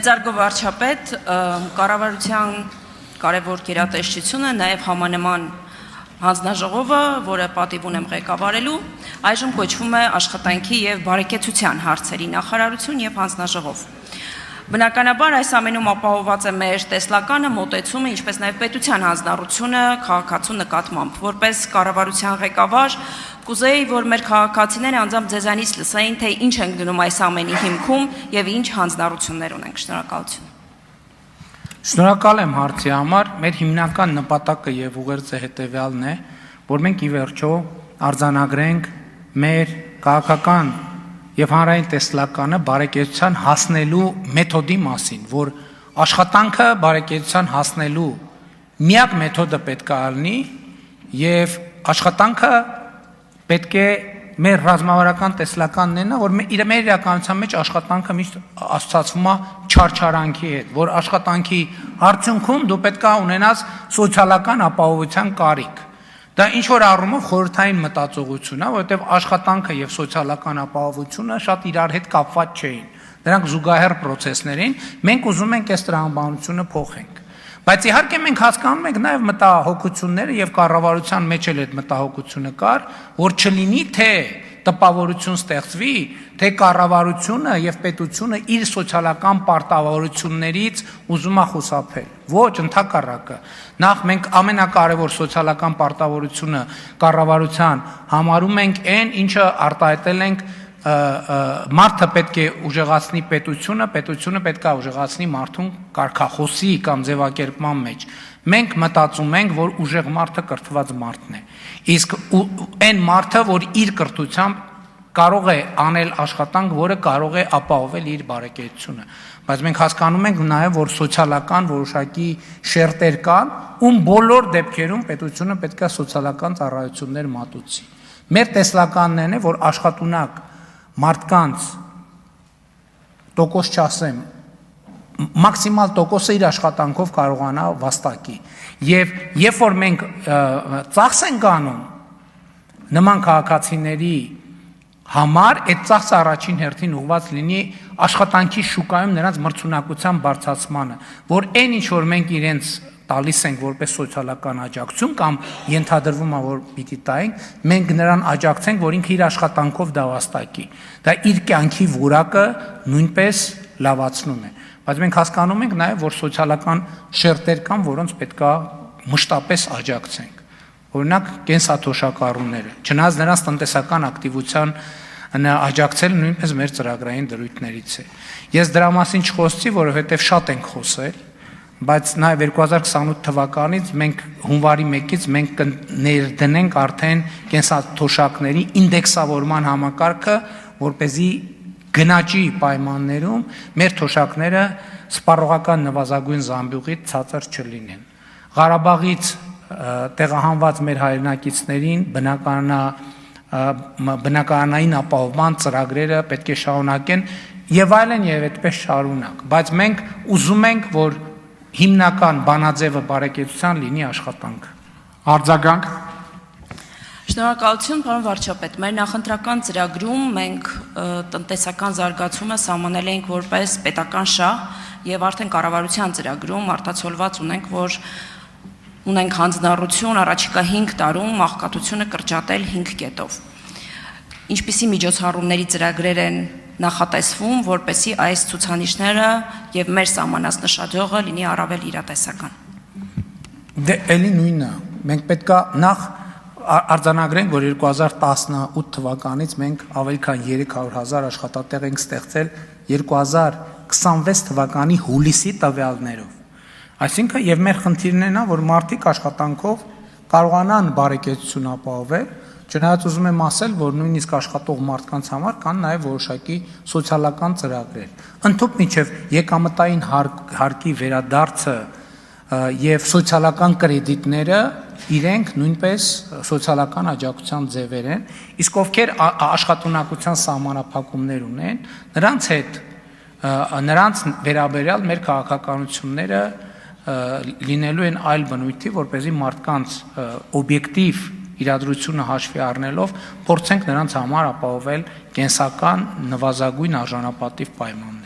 Մեծարգո վարչապետ, կառավարության կարևոր գերատեսչությունը, նաև համանման հանձնաժողովը, որը պատիվ ունեմ ղեկավարելու, այժմ կոչվում է աշխատանքի և բարեկեցության հարցերի նախարարություն և հանձնաժողով։ Բնականաբար այս ամենում ապահովված է մեր տեսլականը, մոտեցումը, ինչպես նաև պետության հանձնառությունը քաղաքացու նկատմամբ։ Որպես կառավարության ղեկավար, կուզեի, որ մեր քաղաքացիները անձամբ ձեզանից լսեին, թե ինչ ենք դնում այս ամենի հիմքում և ինչ հանձնառություններ ունենք։ Շնորհակալություն։ Շնորհակալ եմ հարցի համար։ Մեր հիմնական նպատակը եւ ուղերձը հետեւյալն է, որ մենք ի վերջո արձանագրենք մեր քաղաքական եւ հանրային տեսլականը բարեկեցության հասնելու մեթոդի մասին, որ աշխատանքը բարեկեցության հասնելու միակ մեթոդը պետք է լինի եւ աշխատանքը պետք է մեր ռազմավարական տեսլականն է, որ մեր իրականության մեջ աշխատանքը միշտ ասոցացվում է չարչարանքի հետ, որ աշխատանքի արդյունքում դու պետք է ունենաս սոցիալական ապահովության կարիք։ Դա ինչ որ առումով խորհրդային մտածողություն է, որովհետև աշխատանքը եւ սոցիալական ապահովությունը շատ իրար հետ կապված չէին։ Դրանք զուգահեռ process-ներ են։ Մենք ուզում ենք այս տրամաբանությունը փոխենք։ Բայց իհարկե մենք հասկանում ենք նաև մտահոգությունները եւ կառավարության մեջ էլ այդ մտահոգությունը կար, որ չլինի թե տպավորություն ստեղծվի, թե կառավարությունը եւ պետությունը իր սոցիալական պարտավորություններից ուզում է խուսափել։ Ոչ, ընդհակառակը։ Նախ մենք ամենակարևոր սոցիալական պարտավորությունը կառավարության համարում ենք այն, ինչը արտահայտել ենք մարդը պետք է ուժեղացնի պետությունը, պետությունը պետք է ուժեղացնի մարդուն կարգախոսի կամ ձևակերպման մեջ։ Մենք մտածում ենք, որ ուժեղ մարդը կրթված մարդն է։ Իսկ այն մարդը, որ իր կրթությամբ կարող է անել աշխատանք, որը կարող է ապահովել իր բարեկեցությունը։ Բայց մենք հասկանում ենք նաև, որ սոցիալական որոշակի շերտեր կան, ում բոլոր դեպքերում պետությունը պետք է սոցիալական ծառայություններ մատուցի։ Մեր տեսլականն է, որ աշխատունակ մարդկանց տոկոս չասեմ, մաքսիմալ տոկոսը իր աշխատանքով կարողանա վաստակի։ Եվ երբ որ մենք ծախս ենք անում նման քաղաքացիների համար, այդ ծախսը առաջին հերթին ուղղված լինի աշխատանքի շուկայում նրանց մրցունակության բարձրացմանը, որ այն ինչ որ մենք իրենց տալիս ենք որպես սոցիալական աջակցություն կամ ենթադրվում է որ պիտի տայենք, մենք նրան աջակցենք, որ ինքը իր աշխատանքով դա վաստակի։ Դա իր կյանքի որակը նույնպես լավացնում է։ Բայց մենք հասկանում ենք նաև, որ սոցիալական շերտեր կան, որոնց պետքա մշտապես աջակցենք։ Օրինակ կենսաթոշակառուները, չնայած նրանց տնտեսական ակտիվության աջակցել նույնպես մեր ծրագրային դրույթներից է։ Ես դրա մասին չխոսեցի, որովհետև շատ ենք խոսել, բայց նաև 2028 թվականից մենք հունվարի 1-ից մենք կներդնենք արդեն կենսաթոշակների ինդեքսավորման համակարգը, որպեսզի գնաճի պայմաններում մեր թոշակները սպառողական նվազագույն զամբյուղից ցածր չլինեն։ Ղարաբաղից տեղահանված մեր հայրենակիցներին բնակարանային ապահովման ծրագրերը պետք է շարունակեն եւ այլն եւ այդպես շարունակ, բայց մենք ուզում ենք, որ հիմնական բանաձևը բարեկեցության լինի աշխատանք։ Արձագանք։ Շնորհակալություն, պարոն վարչապետ։ Մեր նախընտրական ծրագրում մենք տնտեսական զարգացումը սահմանել ենք որպես պետական շահ եւ արդեն կառավարության ծրագրում արտացոլված ունենք, որ ունենք հանձնառություն առաջիկա 5 տարում աղքատությունը կրճատել 5 կետով։ Ինչպիսի միջոցառումների ծրագրեր են նախատեսվում, որպեսզի այս ցուցանիշները եւ մեր սահմանած նշաձողը լինի առավել իրատեսական։ Դե էլի նույնը։ Մենք պետքա նախ արձանագրենք, որ 2018 թվականից մենք ավելի քան 300,000 աշխատատեղ ենք ստեղծել 2026 թվականի հուլիսի տվյալներով։ Այսինքն եւ մեր խնդիրն է նա, որ մարդիկ աշխատանքով կարողանան բարեկեցություն ապահովել, չնայած ուզում եմ ասել, որ նույնիսկ աշխատող մարդկանց համար կան նաև որոշակի սոցիալական ծրագրեր։ Ընդհանուր միջև եկամտային հարկի վերադարձը եւ սոցիալական կրեդիտները իրենք նույնպես սոցիալական աջակցության ձևեր են, իսկ ովքեր աշխատունակության սահմանափակումներ ունեն, նրանց վերաբերյալ մեր քաղաքականությունները լինելու են այլ բնույթի, որպեսզի մարդկանց օբյեկտիվ իրադրությունը հաշվի առնելով փորձենք նրանց համար ապահովել կենսական նվազագույն արժանապատիվ պայմաններ։